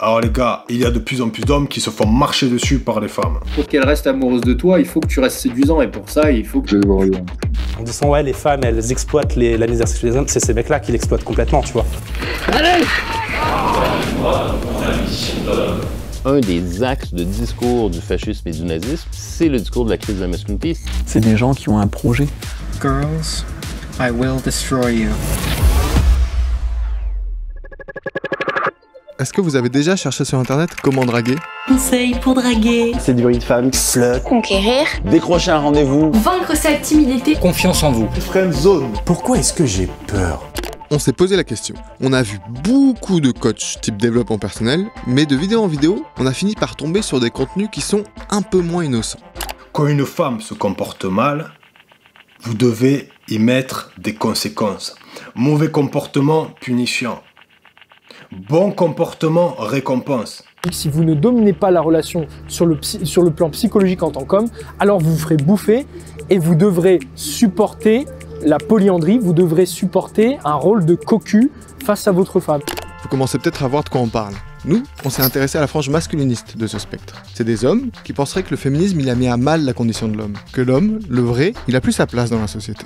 Alors les gars, il y a de plus en plus d'hommes qui se font marcher dessus par les femmes. Pour qu'elle reste amoureuse de toi, il faut que tu restes séduisant et pour ça, il faut que... En disant ouais, les femmes, elles exploitent la misère sexuelle des hommes, c'est ces mecs-là qui l'exploitent complètement, tu vois. Allez! Un des axes de discours du fascisme et du nazisme, c'est le discours de la crise de la masculinité. C'est des gens qui ont un projet. Girls, I will destroy you. Est-ce que vous avez déjà cherché sur internet comment draguer? Conseils pour draguer. Séduire une femme, flirt, Conquérir. décrocher un rendez-vous, Vaincre sa timidité. Confiance en vous. friend zone. Pourquoi est-ce que j'ai peur? On s'est posé la question. On a vu beaucoup de coachs type développement personnel, mais de vidéo en vidéo, on a fini par tomber sur des contenus qui sont un peu moins innocents. Quand une femme se comporte mal, vous devez y mettre des conséquences. Mauvais comportement, punition. Bon comportement, récompense. Si vous ne dominez pas la relation sur le plan psychologique en tant qu'homme, alors vous vous ferez bouffer et vous devrez supporter la polyandrie, vous devrez supporter un rôle de cocu face à votre femme. Vous commencez peut-être à voir de quoi on parle. Nous, on s'est intéressé à la frange masculiniste de ce spectre. C'est des hommes qui penseraient que le féminisme, il a mis à mal la condition de l'homme. Que l'homme, le vrai, il a plus sa place dans la société.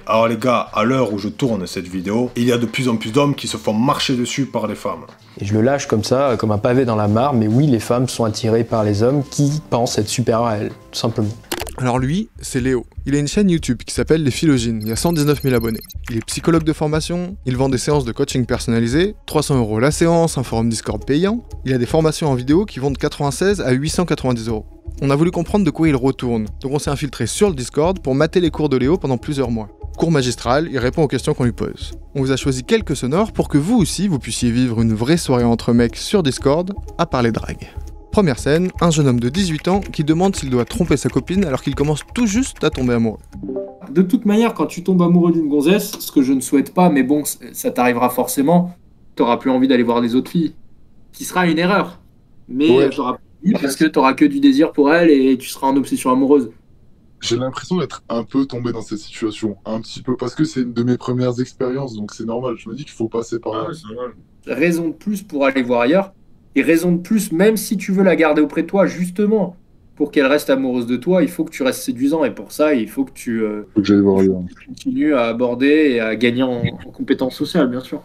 Alors les gars, à l'heure où je tourne cette vidéo, il y a de plus en plus d'hommes qui se font marcher dessus par les femmes. Et je le lâche comme ça, comme un pavé dans la mare, mais oui, les femmes sont attirées par les hommes qui pensent être supérieurs à elles, tout simplement. Alors lui, c'est Léo. Il a une chaîne YouTube qui s'appelle Les Philogines, il y a 119 000 abonnés. Il est psychologue de formation, il vend des séances de coaching personnalisées, 300 € la séance, un forum Discord payant. Il a des formations en vidéo qui vont de 96 à 890 €. On a voulu comprendre de quoi il retourne, donc on s'est infiltré sur le Discord pour mater les cours de Léo pendant plusieurs mois. Cours magistral, il répond aux questions qu'on lui pose. On vous a choisi quelques sonores pour que vous aussi, vous puissiez vivre une vraie soirée entre mecs sur Discord à parler drague. Première scène, un jeune homme de 18 ans qui demande s'il doit tromper sa copine alors qu'il commence tout juste à tomber amoureux. De toute manière, quand tu tombes amoureux d'une gonzesse, ce que je ne souhaite pas, mais bon, ça t'arrivera forcément, t'auras plus envie d'aller voir les autres filles. Qui sera une erreur. Mais ouais. t'auras plus envie parce que t'auras que du désir pour elle et tu seras en obsession amoureuse. J'ai l'impression d'être un peu tombé dans cette situation, un petit peu, parce que c'est une de mes premières expériences, donc c'est normal. Je me dis qu'il faut passer par là. Raison de plus pour aller voir ailleurs, et raison de plus, même si tu veux la garder auprès de toi, justement, pour qu'elle reste amoureuse de toi, il faut que tu restes séduisant, et pour ça, il faut que tu continues à aborder et à gagner en compétences sociales, bien sûr.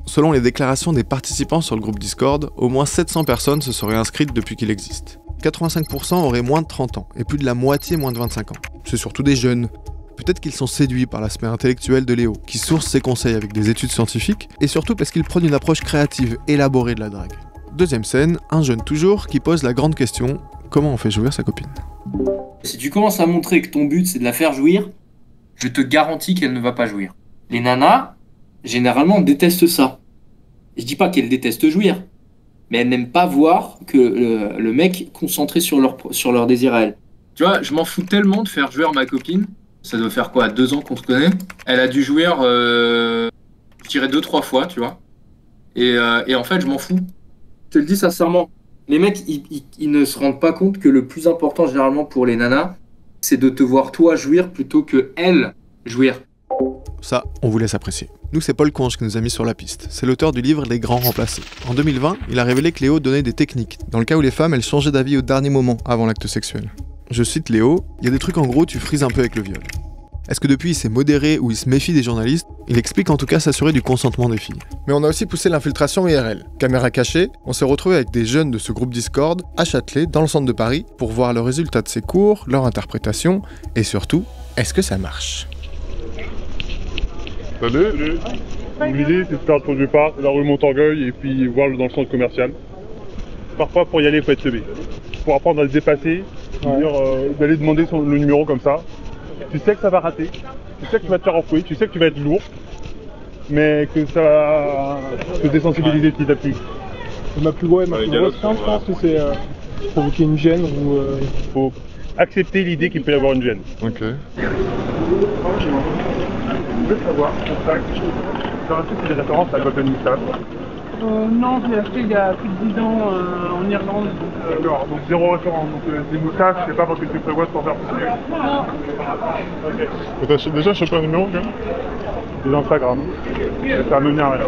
Selon les déclarations des participants sur le groupe Discord, au moins 700 personnes se seraient inscrites depuis qu'il existe. 85% auraient moins de 30 ans, et plus de la moitié moins de 25 ans. C'est surtout des jeunes. Peut-être qu'ils sont séduits par l'aspect intellectuel de Léo, qui source ses conseils avec des études scientifiques, et surtout parce qu'il prône une approche créative, élaborée de la drague. Deuxième scène, un jeune toujours qui pose la grande question, comment on fait jouir sa copine? Si tu commences à montrer que ton but c'est de la faire jouir, je te garantis qu'elle ne va pas jouir. Les nanas, généralement, détestent ça. Je dis pas qu'elles détestent jouir, mais elles n'aiment pas voir que le mec concentré sur leur désir à elle. Tu vois, je m'en fous tellement de faire jouir ma copine. Ça doit faire quoi, 2 ans qu'on se connaît. Elle a dû jouir, je dirais 2-3 fois, tu vois. Et en fait, je m'en fous. Je te le dis sincèrement. Les mecs, ils ne se rendent pas compte que le plus important, généralement, pour les nanas, c'est de te voir toi jouir plutôt que elle jouir. Ça, on vous laisse apprécier. Nous, c'est Paul Conge qui nous a mis sur la piste. C'est l'auteur du livre Les Grands Remplacés. En 2020, il a révélé que Léo donnait des techniques, dans le cas où les femmes, elles changeaient d'avis au dernier moment, avant l'acte sexuel. Je cite Léo, il y a des trucs en gros, tu frises un peu avec le viol. Est-ce que depuis il s'est modéré ou il se méfie des journalistes? Il explique en tout cas s'assurer du consentement des filles. Mais on a aussi poussé l'infiltration IRL. Caméra cachée, on s'est retrouvé avec des jeunes de ce groupe Discord à Châtelet, dans le centre de Paris, pour voir le résultat de ces cours, leur interprétation, et surtout, est-ce que ça marche? Salut. L'idée c'est de faire le tour du parc, la rue Montorgueil et puis voir dans le centre commercial. Parfois pour y aller il faut être teubé. Pour apprendre à se dépasser, d'aller demander le numéro comme ça. Tu sais que ça va rater, tu sais que tu vas te faire enfouir, tu sais que tu vas être lourd, mais que ça va te désensibiliser petit à petit. Ma plus grosse crainte, je pense que c'est provoquer une gêne ou... Faut accepter l'idée qu'il peut y avoir une gêne. Ok. Je veux savoir, pour ça, c'est des références à Golden Moustache. Non, je l'ai acheté il y a plus de 10 ans en Irlande. D'accord, donc 0 référence. Donc des moustaches, je sais pas parce que tu prévois de t'en faire pousser. Non. Ok. T'as déjà chopé un numéro, quand même? des Instagram. Ça a mené à rien.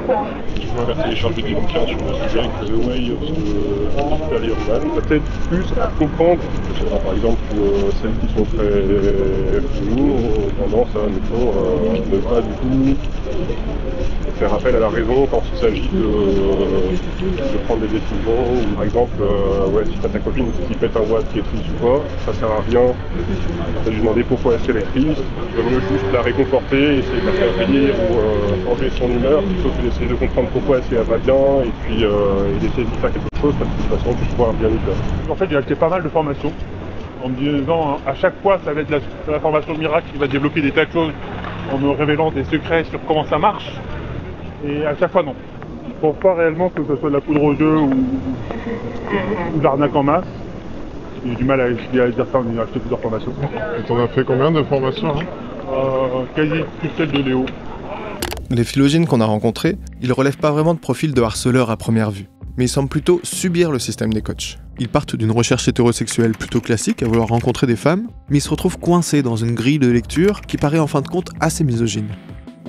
On a téléchargé des bouquins sur le sujet avec The Way of the Digital Urban. Ça peut être plus à comprendre. Par exemple, celles qui sont très floues ont tendance à ne pas du tout faire appel à la raison quand il s'agit de prendre des décisions. Ou par exemple, si t'as ta copine qui pète un watt qui est triste ou quoi, ça sert à rien de lui demander pourquoi est-ce qu'elle est triste. Il vaut mieux juste la réconforter, essayer de la faire rire ou changer son humeur plutôt que d'essayer de comprendre pourquoi est-ce qu'elle va bien et puis d'essayer de faire quelque chose parce que de toute façon tu pourras bien y faire. En fait, j'ai acheté pas mal de formations en me disant à chaque fois ça va être la formation miracle qui va débloquer des tas de choses en me révélant des secrets sur comment ça marche. Et à chaque fois non. Je pense pas réellement que ce soit de la poudre aux yeux ou de l'arnaque en masse. J'ai du mal à dire ça en ayant acheté plusieurs formations. Et t'en as fait combien de formations Quasi plus celle de Léo. Les philogènes qu'on a rencontrés, ils relèvent pas vraiment de profil de harceleurs à première vue, mais ils semblent plutôt subir le système des coachs. Ils partent d'une recherche hétérosexuelle plutôt classique à vouloir rencontrer des femmes, mais ils se retrouvent coincés dans une grille de lecture qui paraît en fin de compte assez misogyne.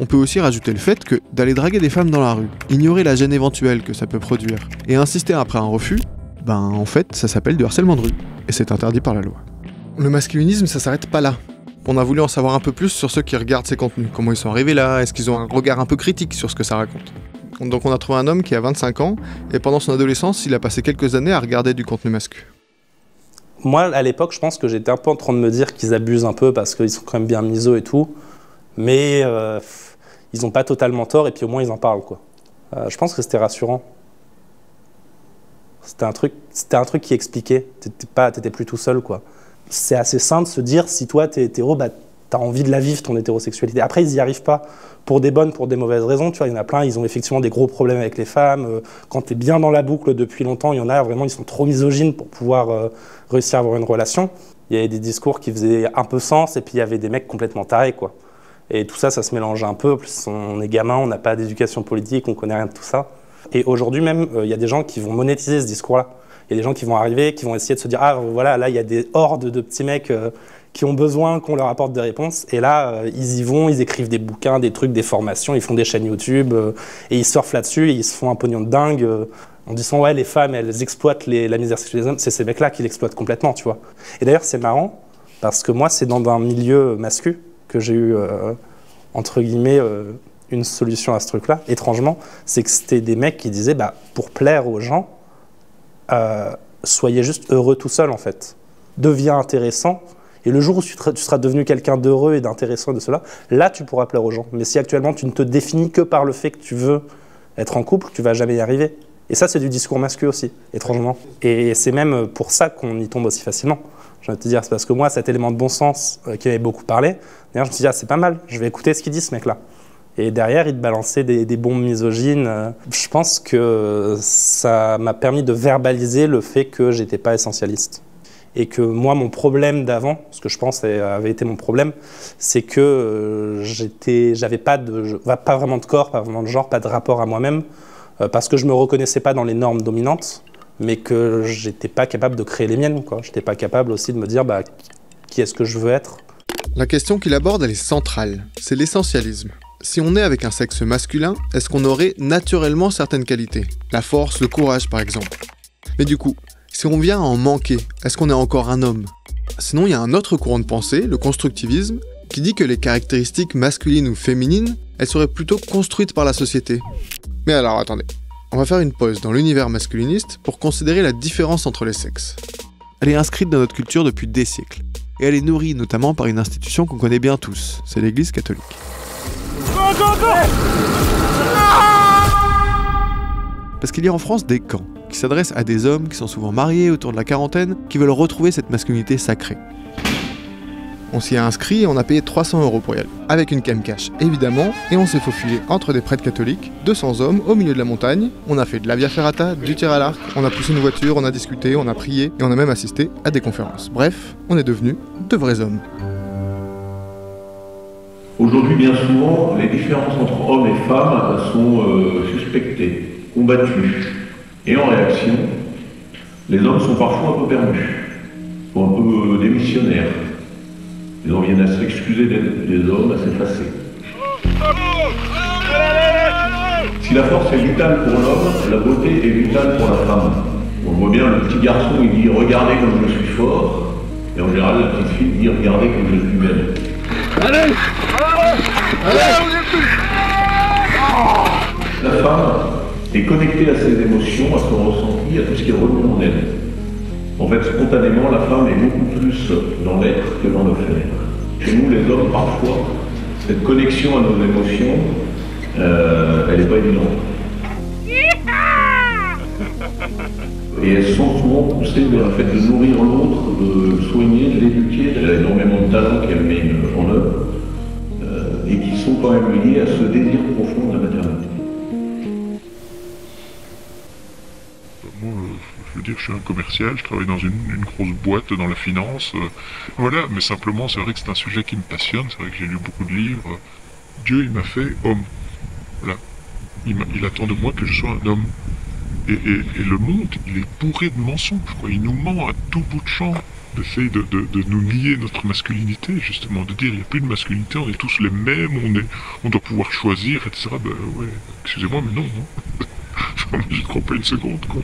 On peut aussi rajouter le fait que d'aller draguer des femmes dans la rue, ignorer la gêne éventuelle que ça peut produire, et insister après un refus, en fait, ça s'appelle du harcèlement de rue, et c'est interdit par la loi. Le masculinisme, ça s'arrête pas là. On a voulu en savoir un peu plus sur ceux qui regardent ces contenus, comment ils sont arrivés là, est-ce qu'ils ont un regard un peu critique sur ce que ça raconte. Donc on a trouvé un homme qui a 25 ans, et pendant son adolescence, il a passé quelques années à regarder du contenu masculin. Moi, à l'époque, je pense que j'étais un peu en train de me dire qu'ils abusent un peu parce qu'ils sont quand même bien misos et tout, mais ils n'ont pas totalement tort, et puis au moins ils en parlent, quoi. Je pense que c'était rassurant. C'était un truc qui expliquait, t'étais plus tout seul, quoi. C'est assez sain de se dire, si toi t'es hétéro, t'as envie de la vivre, ton hétérosexualité. Après, ils n'y arrivent pas pour des bonnes, pour des mauvaises raisons, tu vois. Il y en a plein, ils ont effectivement des gros problèmes avec les femmes. Quand t'es bien dans la boucle depuis longtemps, il y en a vraiment, ils sont trop misogynes pour pouvoir réussir à avoir une relation. Il y avait des discours qui faisaient un peu sens, et puis il y avait des mecs complètement tarés, quoi. Et tout ça, ça se mélange un peu. En plus, on est gamin, on n'a pas d'éducation politique, on connaît rien de tout ça. Et aujourd'hui même, il y a des gens qui vont monétiser ce discours-là. Il y a des gens qui vont arriver, qui vont essayer de se dire « Ah, voilà, là, il y a des hordes de petits mecs qui ont besoin qu'on leur apporte des réponses. » Et là, ils y vont, ils écrivent des bouquins, des trucs, des formations, ils font des chaînes YouTube, et ils surfent là-dessus, et ils se font un pognon de dingue. En disant « Ouais, les femmes, elles exploitent la misère sexuelle des hommes. » C'est ces mecs-là qui l'exploitent complètement, tu vois. Et d'ailleurs, c'est marrant, parce que moi, c'est dans un milieu masculin que j'ai eu, entre guillemets, une solution à ce truc-là, étrangement, c'est que c'était des mecs qui disaient, pour plaire aux gens, soyez juste heureux tout seul, en fait. Deviens intéressant, et le jour où tu seras devenu quelqu'un d'heureux et d'intéressant de cela, là, tu pourras plaire aux gens. Mais si actuellement, tu ne te définis que par le fait que tu veux être en couple, tu vas jamais y arriver. Et ça, c'est du discours masculin aussi, étrangement. Et c'est même pour ça qu'on y tombe aussi facilement. Je vais te dire, c'est parce que moi, cet élément de bon sens qui m'avait beaucoup parlé, d'ailleurs, je me suis dit, c'est pas mal, je vais écouter ce qu'il dit, ce mec-là. Et derrière, il te balançait des bombes misogynes. Je pense que ça m'a permis de verbaliser le fait que j'étais pas essentialiste. Et que moi, mon problème d'avant, ce que je pense avait été mon problème, c'est que j'avais pas vraiment de corps, pas vraiment de genre, pas de rapport à moi-même, parce que je me reconnaissais pas dans les normes dominantes, mais que j'étais pas capable de créer les miennes, quoi. J'étais pas capable aussi de me dire, qui est-ce que je veux être. La question qu'il aborde, elle est centrale. C'est l'essentialisme. Si on est avec un sexe masculin, est-ce qu'on aurait naturellement certaines qualités? La force, le courage par exemple. Mais du coup, si on vient à en manquer, est-ce qu'on est encore un homme? Sinon, il y a un autre courant de pensée, le constructivisme, qui dit que les caractéristiques masculines ou féminines, elles seraient plutôt construites par la société. Mais alors attendez, on va faire une pause dans l'univers masculiniste pour considérer la différence entre les sexes. Elle est inscrite dans notre culture depuis des siècles, et elle est nourrie notamment par une institution qu'on connaît bien tous, c'est l'Église catholique. Parce qu'il y a en France des camps qui s'adressent à des hommes qui sont souvent mariés autour de la quarantaine, qui veulent retrouver cette masculinité sacrée. On s'y est inscrit et on a payé 300 € pour y aller, avec une cam cash évidemment, et on s'est faufilé entre des prêtres catholiques, 200 hommes au milieu de la montagne, on a fait de la via ferrata, du tir à l'arc, on a poussé une voiture, on a discuté, on a prié, et on a même assisté à des conférences. Bref, on est devenus de vrais hommes. Aujourd'hui, bien souvent, les différences entre hommes et femmes sont suspectées, combattues. Et en réaction, les hommes sont parfois un peu perdus, ou un peu démissionnaires. Ils en viennent à s'excuser d'être des hommes, à s'effacer. Si la force est vitale pour l'homme, la beauté est vitale pour la femme. On voit bien, le petit garçon, il dit « Regardez comme je suis fort », et en général, la petite fille dit « Regardez comme je suis belle ». Allez, la femme est connectée à ses émotions, à son ressenti, à tout ce qui est revenu en elle. En fait, spontanément, la femme est beaucoup plus dans l'être que dans le faire. Chez nous, les hommes, parfois, cette connexion à nos émotions, elle n'est pas évidente. Et elles sont souvent poussées vers le fait de nourrir l'autre, de le soigner, de l'éduquer. Elle a énormément de talents qu'elle met en œuvre et qui sont quand même liés à ce désir profond de la maternité. Moi, je veux dire, je suis un commercial, je travaille dans une grosse boîte dans la finance. Voilà, mais simplement, c'est vrai que c'est un sujet qui me passionne, c'est vrai que j'ai lu beaucoup de livres. Dieu, il m'a fait homme. Voilà. Il attend de moi que je sois un homme. Et le monde, il est bourré de mensonges, quoi. Il nous ment à tout bout de champ. D'essayer de nous nier notre masculinité, justement, de dire il n'y a plus de masculinité, on est tous les mêmes, on doit pouvoir choisir, etc. Ben ouais, excusez-moi, mais non, non. Enfin, j'y crois pas une seconde, quoi.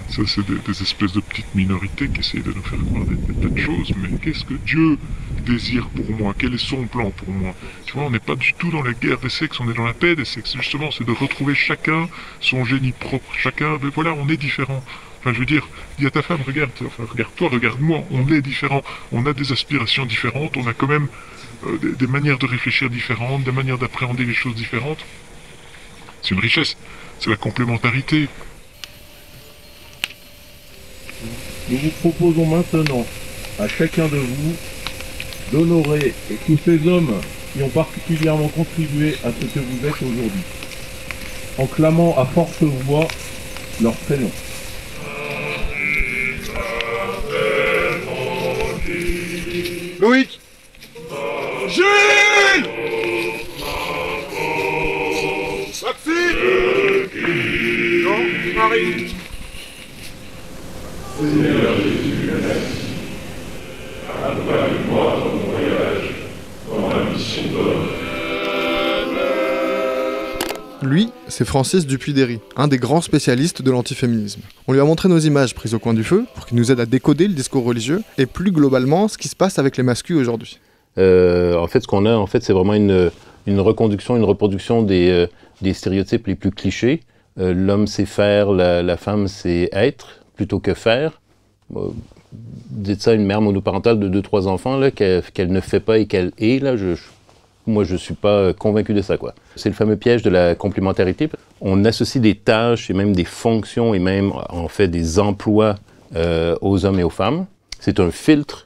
Ça, c'est des espèces de petites minorités qui essayent de nous faire croire des tas de choses, mais qu'est-ce que Dieu désire pour moi? Quel est son plan pour moi? Tu vois, on n'est pas du tout dans la guerre des sexes, on est dans la paix des sexes, justement, c'est de retrouver chacun son génie propre, chacun, mais voilà, on est différents. Enfin, je veux dire, dis à ta femme, regarde, enfin, regarde-toi, regarde-moi, on est différents, on a des aspirations différentes, on a quand même des manières de réfléchir différentes, des manières d'appréhender les choses différentes. C'est une richesse, c'est la complémentarité. Nous vous proposons maintenant à chacun de vous d'honorer tous ces hommes qui ont particulièrement contribué à ce que vous êtes aujourd'hui, en clamant à forte voix leur prénom. Loïc, Gilles, Maxime, non, Marie. Seigneur Jésus, accompagne-moi dans mon voyage, dans ma mission d'homme. Lui, c'est Francis Dupuy-Derry, un des grands spécialistes de l'antiféminisme. On lui a montré nos images prises au coin du feu pour qu'il nous aide à décoder le discours religieux et plus globalement ce qui se passe avec les masculins aujourd'hui. En fait, ce qu'on a, c'est vraiment une reconduction, une reproduction des stéréotypes les plus clichés. L'homme, c'est faire, la femme, c'est être, plutôt que faire. Dites ça à une mère monoparentale de 2-3 enfants, là, qu'elle ne fait pas et qu'elle est, là, moi, je ne suis pas convaincu de ça, quoi. C'est le fameux piège de la complémentarité. On associe des tâches et même des fonctions et même, en fait, des emplois aux hommes et aux femmes. C'est un filtre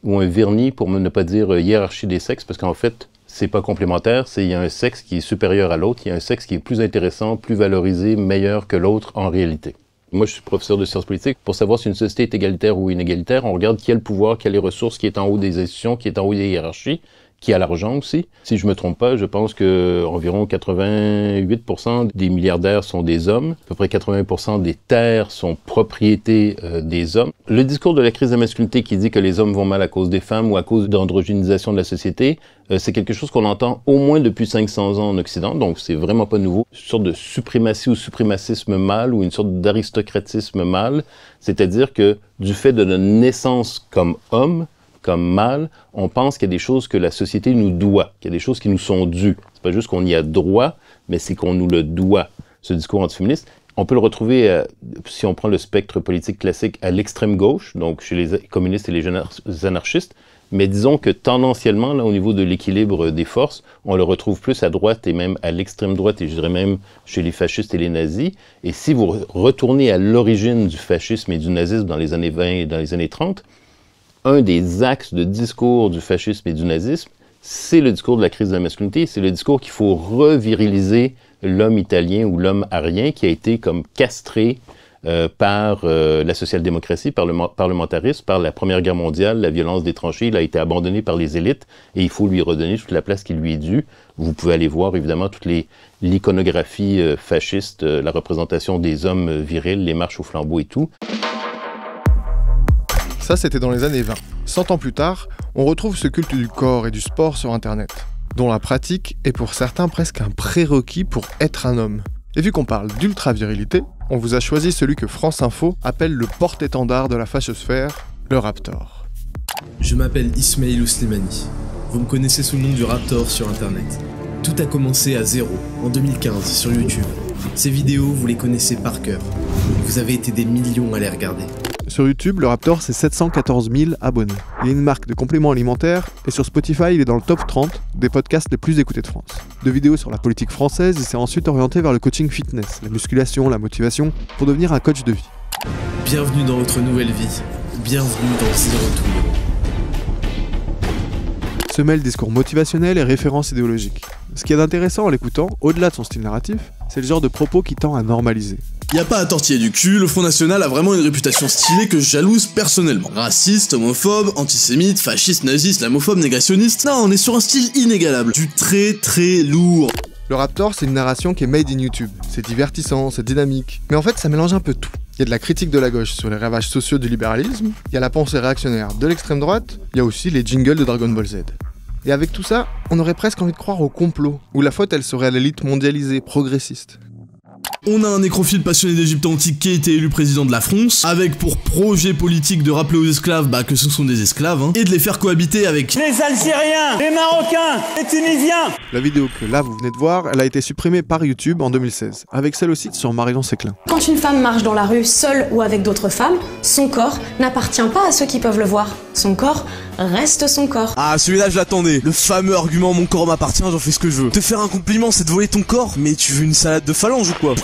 ou un vernis, pour ne pas dire hiérarchie des sexes, parce qu'en fait, c'est pas complémentaire, il y a un sexe qui est supérieur à l'autre, il y a un sexe qui est plus intéressant, plus valorisé, meilleur que l'autre en réalité. Moi, je suis professeur de sciences politiques. Pour savoir si une société est égalitaire ou inégalitaire, on regarde qui a le pouvoir, qui a les ressources, qui est en haut des institutions, qui est en haut des hiérarchies, qui a l'argent aussi. Si je me trompe pas, je pense que environ 88% des milliardaires sont des hommes. À peu près 80% des terres sont propriété des hommes. Le discours de la crise de la masculinité qui dit que les hommes vont mal à cause des femmes ou à cause d'androgénisation de la société, c'est quelque chose qu'on entend au moins depuis 500 ans en Occident, donc c'est vraiment pas nouveau. Une sorte de suprématie ou suprémacisme mâle ou une sorte d'aristocratisme mâle, c'est-à-dire que du fait de notre naissance comme homme, comme mâle, on pense qu'il y a des choses que la société nous doit, qu'il y a des choses qui nous sont dues. C'est pas juste qu'on y a droit, mais c'est qu'on nous le doit, ce discours antiféministe. On peut le retrouver, si on prend le spectre politique classique, à l'extrême gauche, donc chez les communistes et les anarchistes, mais disons que tendanciellement, là, au niveau de l'équilibre des forces, on le retrouve plus à droite et même à l'extrême droite, et je dirais même chez les fascistes et les nazis. Et si vous retournez à l'origine du fascisme et du nazisme dans les années 20 et dans les années 30, un des axes de discours du fascisme et du nazisme, c'est le discours de la crise de la masculinité, c'est le discours qu'il faut reviriliser l'homme italien ou l'homme arien qui a été comme castré par la social-démocratie, par le parlementarisme, par la Première Guerre mondiale, la violence des tranchées. Il a été abandonné par les élites et il faut lui redonner toute la place qui lui est due. Vous pouvez aller voir évidemment toute l'iconographie fasciste, la représentation des hommes virils, les marches au flambeau et tout. Ça, c'était dans les années 20. 100 ans plus tard, on retrouve ce culte du corps et du sport sur Internet. dont la pratique est pour certains presque un prérequis pour être un homme. Et vu qu'on parle d'ultra-virilité, on vous a choisi celui que France Info appelle le porte-étendard de la fachosphère, le Raptor. Je m'appelle Ismail Ouslemani. Vous me connaissez sous le nom du Raptor sur internet. Tout a commencé à zéro, en 2015, sur YouTube. Ces vidéos, vous les connaissez par cœur. Vous avez été des millions à les regarder. Sur YouTube, le Raptor, c'est 714 000 abonnés. Il est une marque de compléments alimentaires et sur Spotify, il est dans le top 30 des podcasts les plus écoutés de France. De vidéos sur la politique française, il s'est ensuite orienté vers le coaching fitness, la musculation, la motivation, pour devenir un coach de vie. Bienvenue dans votre nouvelle vie. Bienvenue dans Zero Tour. Se mêle discours motivationnel et références idéologiques. Ce qui est intéressant en l'écoutant, au-delà de son style narratif, c'est le genre de propos qui tend à normaliser. Y a pas à tortiller du cul, le Front National a vraiment une réputation stylée que je jalouse personnellement. Raciste, homophobe, antisémite, fasciste, nazi, islamophobe, négrationniste. Non, on est sur un style inégalable. Du très très lourd. Le Raptor, c'est une narration qui est made in YouTube. C'est divertissant, c'est dynamique. Mais en fait, ça mélange un peu tout. Il y a de la critique de la gauche sur les ravages sociaux du libéralisme, il y a la pensée réactionnaire de l'extrême droite, il y a aussi les jingles de Dragon Ball Z. Et avec tout ça, on aurait presque envie de croire au complot, où la faute elle serait à l'élite mondialisée, progressiste. On a un nécrophile passionné d'Égypte antique qui a été élu président de la France, avec pour projet politique de rappeler aux esclaves que ce sont des esclaves, et de les faire cohabiter avec les Algériens, les Marocains, les Tunisiens. La vidéo que là vous venez de voir, elle a été supprimée par YouTube en 2016, avec celle aussi sur Marion Séclin. Quand une femme marche dans la rue seule ou avec d'autres femmes, son corps n'appartient pas à ceux qui peuvent le voir. Son corps reste son corps. Ah, celui-là je l'attendais. Le fameux argument mon corps m'appartient, j'en fais ce que je veux. Te faire un compliment, c'est de voler ton corps, mais tu veux une salade de phalange ou quoi?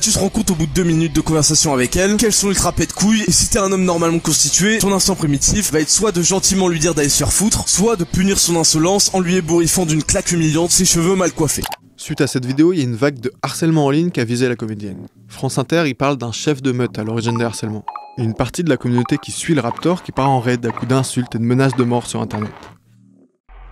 Tu te rends compte au bout de 2 minutes de conversation avec elle qu'elles sont ultra pète couilles, et si t'es un homme normalement constitué, ton instinct primitif va être soit de gentiment lui dire d'aller se faire foutre, soit de punir son insolence en lui ébouriffant d'une claque humiliante ses cheveux mal coiffés. Suite à cette vidéo, il y a une vague de harcèlement en ligne qui a visé la comédienne. France Inter y parle d'un chef de meute à l'origine des harcèlements. Et une partie de la communauté qui suit le Raptor qui part en raid à coups d'insultes et de menaces de mort sur internet.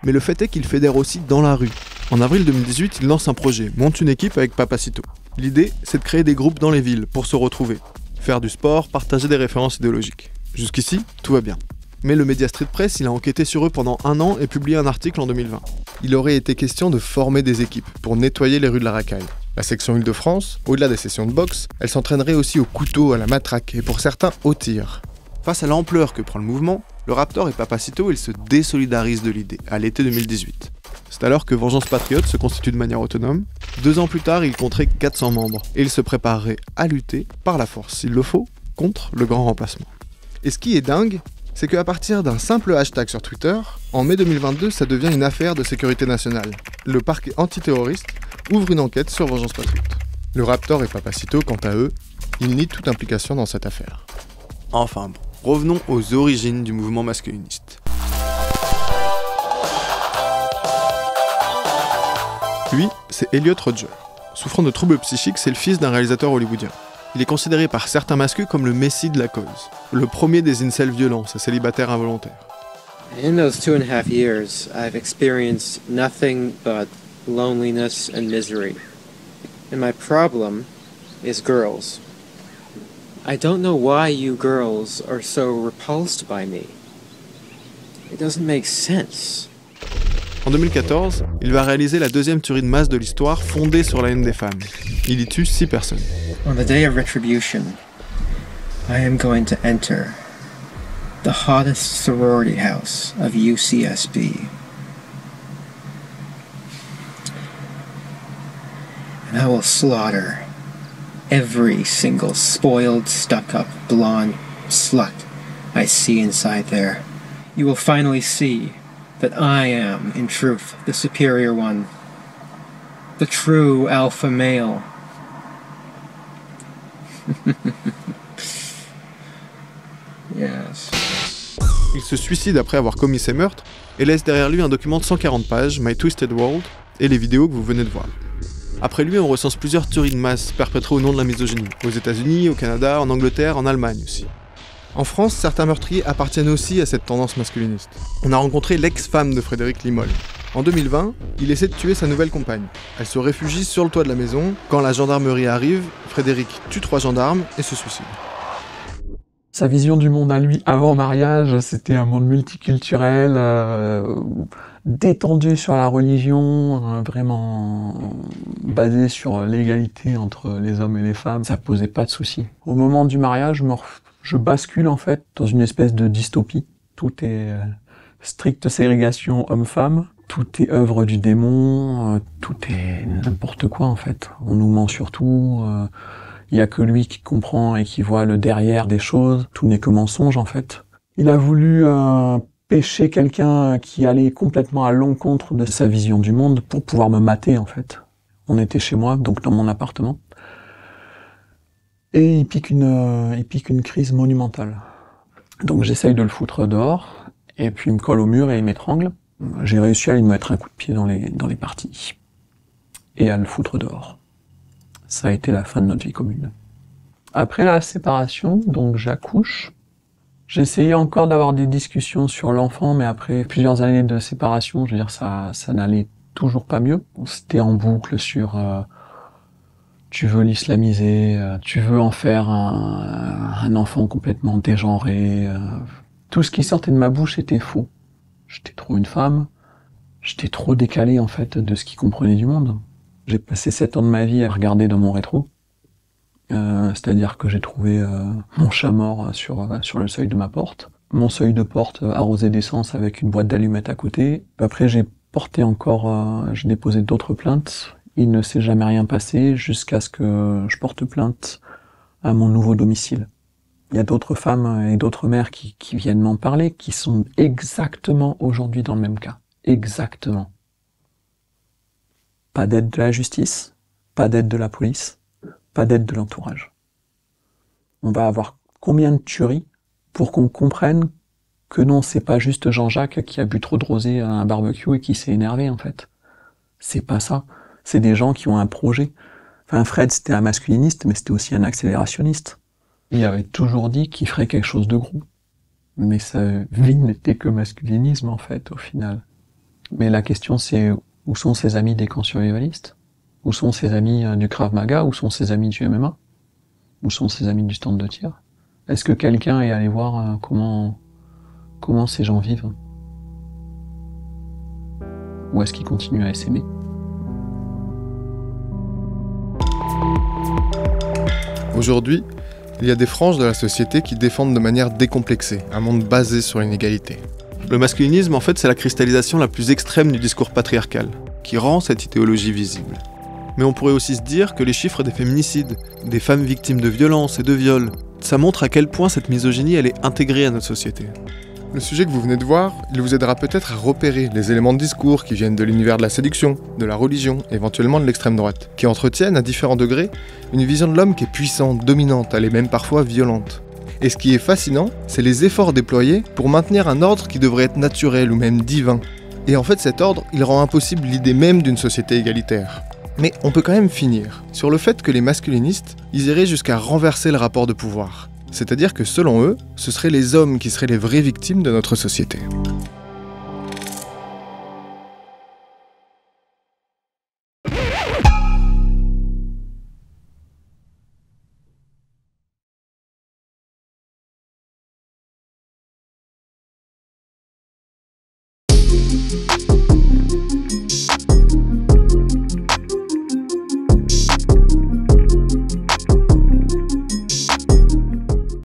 Mais le fait est qu'il fédère aussi dans la rue. En avril 2018, il lance un projet, monte une équipe avec Papacito. L'idée, c'est de créer des groupes dans les villes pour se retrouver, faire du sport, partager des références idéologiques. Jusqu'ici, tout va bien. Mais le Media Street Press, il a enquêté sur eux pendant 1 an et publié un article en 2020. Il aurait été question de former des équipes pour nettoyer les rues de la racaille. La section Île-de-France, au-delà des sessions de boxe, elle s'entraînerait aussi au couteau, à la matraque et pour certains au tir. Face à l'ampleur que prend le mouvement, le Raptor et Papacito, ils se désolidarisent de l'idée, à l'été 2018. C'est alors que Vengeance Patriote se constitue de manière autonome. 2 ans plus tard, il compterait 400 membres, et il se préparerait à lutter, par la force s'il le faut, contre le grand remplacement. Et ce qui est dingue, c'est qu'à partir d'un simple hashtag sur Twitter, en mai 2022, ça devient une affaire de sécurité nationale. Le parquet antiterroriste ouvre une enquête sur Vengeance Patriote. Le Raptor et Papacito, quant à eux, ils nient toute implication dans cette affaire. Enfin bon, revenons aux origines du mouvement masculiniste. Lui, c'est Elliot Rodger. Souffrant de troubles psychiques, c'est le fils d'un réalisateur hollywoodien. Il est considéré par certains masculins comme le messie de la cause, le premier des incels violents, ces célibataires involontaires. In those 2.5 years, I've experienced nothing but loneliness and misery. And my problem is girls. I don't know why you girls are so repulsed by me. It doesn't make sense. En 2014, il va réaliser la 2e tuerie de masse de l'histoire fondée sur la haine des femmes. Il y tue 6 personnes. On the day of retribution, I am going to enter the hottest sorority house of UCSB. And I will slaughter every single spoiled, stuck-up, blonde slut I see inside there. You will finally see that I am, in truth, the superior one. The true alpha male. Yes. Il se suicide après avoir commis ses meurtres et laisse derrière lui un document de 140 pages, My Twisted World, et les vidéos que vous venez de voir. Après lui, on recense plusieurs tueries de masse perpétrées au nom de la misogynie, aux États-Unis, au Canada, en Angleterre, en Allemagne aussi. En France, certains meurtriers appartiennent aussi à cette tendance masculiniste. On a rencontré l'ex-femme de Frédéric Limolle. En 2020, il essaie de tuer sa nouvelle compagne. Elle se réfugie sur le toit de la maison. Quand la gendarmerie arrive, Frédéric tue 3 gendarmes et se suicide. Sa vision du monde à lui avant mariage, c'était un monde multiculturel, détendu sur la religion, vraiment basé sur l'égalité entre les hommes et les femmes. Ça posait pas de soucis. Au moment du mariage, je bascule en fait dans une espèce de dystopie. Tout est stricte ségrégation homme-femme. Tout est œuvre du démon, tout est n'importe quoi en fait. On nous ment sur tout, il y a que lui qui comprend et qui voit le derrière des choses. Tout n'est que mensonge en fait. Il a voulu pêcher quelqu'un qui allait complètement à l'encontre de sa vision du monde pour pouvoir me mater en fait. On était chez moi, donc dans mon appartement. Et il pique une crise monumentale. Donc j'essaye de le foutre dehors, et puis il me colle au mur et il m'étrangle. J'ai réussi à lui mettre un coup de pied dans les parties et à le foutre dehors. Ça a été la fin de notre vie commune. Après la séparation, donc j'accouche. J'essayais encore d'avoir des discussions sur l'enfant, mais après plusieurs années de séparation, je veux dire, ça n'allait toujours pas mieux. C'était en boucle sur tu veux l'islamiser, tu veux en faire un enfant complètement dégenré. Tout ce qui sortait de ma bouche était faux. J'étais trop une femme, j'étais trop décalé en fait de ce qu'il comprenait du monde. J'ai passé 7 ans de ma vie à regarder dans mon rétro, c'est-à-dire que j'ai trouvé mon chat mort sur le seuil de ma porte, mon seuil de porte arrosé d'essence avec une boîte d'allumettes à côté. Après j'ai j'ai déposé d'autres plaintes, il ne s'est jamais rien passé jusqu'à ce que je porte plainte à mon nouveau domicile. Il y a d'autres femmes et d'autres mères qui viennent m'en parler, qui sont exactement aujourd'hui dans le même cas. Exactement. Pas d'aide de la justice, pas d'aide de la police, pas d'aide de l'entourage. On va avoir combien de tueries pour qu'on comprenne que non, c'est pas juste Jean-Jacques qui a bu trop de rosé à un barbecue et qui s'est énervé, en fait. C'est pas ça. C'est des gens qui ont un projet. Enfin, Fred, c'était un masculiniste, mais c'était aussi un accélérationniste. Il avait toujours dit qu'il ferait quelque chose de gros. Mais sa vie n'était que masculinisme, en fait, au final. Mais la question, c'est où sont ses amis des camps survivalistes? Où sont ses amis du Krav Maga? Où sont ses amis du MMA? Où sont ses amis du stand de tir? Est-ce que quelqu'un est allé voir comment ces gens vivent? Ou est-ce qu'ils continuent à s'aimer? Aujourd'hui, il y a des franges de la société qui défendent de manière décomplexée un monde basé sur l'inégalité. Le masculinisme, en fait, c'est la cristallisation la plus extrême du discours patriarcal, qui rend cette idéologie visible. Mais on pourrait aussi se dire que les chiffres des féminicides, des femmes victimes de violences et de viols, ça montre à quel point cette misogynie, elle est intégrée à notre société. Le sujet que vous venez de voir, il vous aidera peut-être à repérer les éléments de discours qui viennent de l'univers de la séduction, de la religion, éventuellement de l'extrême droite, qui entretiennent à différents degrés une vision de l'homme qui est puissante, dominante, elle est même parfois violente. Et ce qui est fascinant, c'est les efforts déployés pour maintenir un ordre qui devrait être naturel ou même divin. Et en fait, cet ordre, il rend impossible l'idée même d'une société égalitaire. Mais on peut quand même finir sur le fait que les masculinistes, ils iraient jusqu'à renverser le rapport de pouvoir. C'est-à-dire que selon eux, ce seraient les hommes qui seraient les vraies victimes de notre société.